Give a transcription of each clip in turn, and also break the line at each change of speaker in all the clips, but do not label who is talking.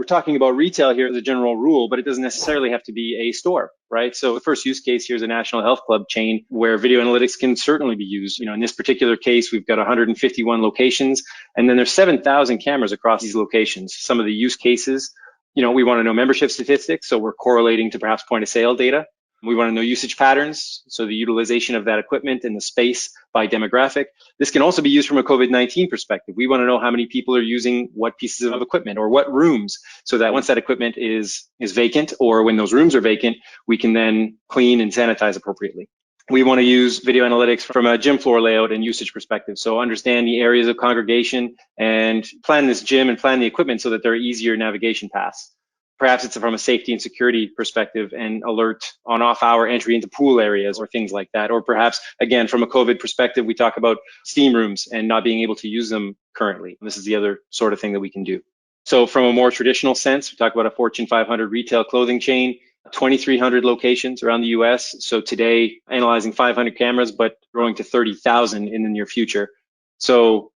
we're talking about retail here as a general rule, but it doesn't necessarily have to be a store, right? So the first use case here is a national health club chain where video analytics can certainly be used. In this particular case, we've got 151 locations, and then there's 7,000 cameras across these locations. Some of the use cases, we want to know membership statistics, so we're correlating to perhaps point of sale data. We want to know usage patterns, so the utilization of that equipment in the space by demographic. This can also be used from a COVID-19 perspective. We want to know how many people are using what pieces of equipment or what rooms, so that once that equipment is vacant, or when those rooms are vacant, we can then clean and sanitize appropriately. We want to use video analytics from a gym floor layout and usage perspective. So understand the areas of congregation and plan this gym and plan the equipment so that there are easier navigation paths. Perhaps it's from a safety and security perspective and alert on off-hour entry into pool areas or things like that. Or perhaps, again, from a COVID perspective, we talk about steam rooms and not being able to use them currently. This is the other sort of thing that we can do. So from a more traditional sense, we talk about a Fortune 500 retail clothing chain, 2,300 locations around the US. So today, analyzing 500 cameras, but growing to 30,000 in the near future. So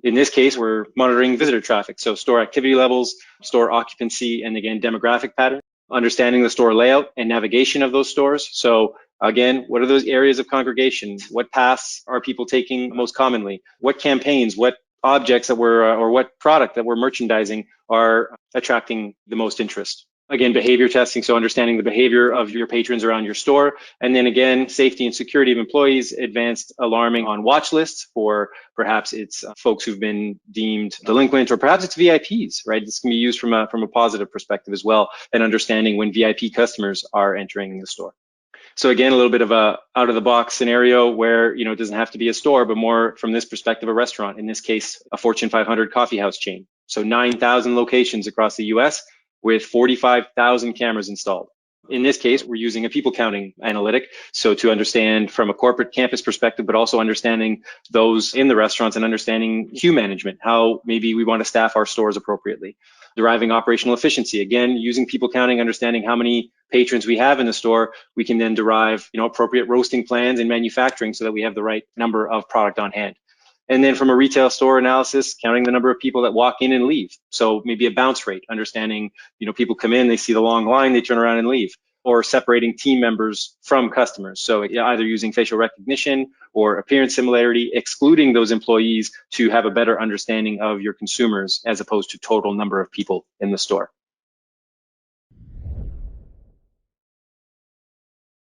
in this case, we're monitoring visitor traffic, so store activity levels, store occupancy, and again, demographic pattern, understanding the store layout and navigation of those stores. So again, what are those areas of congregation? What paths are people taking most commonly? What campaigns, what objects that we're, or what product that we're merchandising are attracting the most interest? Again, behavior testing, so understanding the behavior of your patrons around your store. And then again, safety and security of employees, advanced alarming on watch lists for perhaps it's folks who've been deemed delinquent, or perhaps it's VIPs, right? This can be used from a positive perspective as well, and understanding when VIP customers are entering the store. So again, a little bit of a out of the box scenario where, it doesn't have to be a store, but more from this perspective, a restaurant, in this case, a Fortune 500 coffee house chain. So 9,000 locations across the US, with 45,000 cameras installed. In this case, we're using a people counting analytic. So to understand from a corporate campus perspective, but also understanding those in the restaurants and understanding queue management, how maybe we want to staff our stores appropriately. Deriving operational efficiency, again, using people counting, understanding how many patrons we have in the store, we can then derive, appropriate roasting plans and manufacturing so that we have the right number of product on hand. And then from a retail store analysis, counting the number of people that walk in and leave. So maybe a bounce rate, understanding, people come in, they see the long line, they turn around and leave. Or separating team members from customers. So either using facial recognition or appearance similarity, excluding those employees to have a better understanding of your consumers as opposed to total number of people in the store.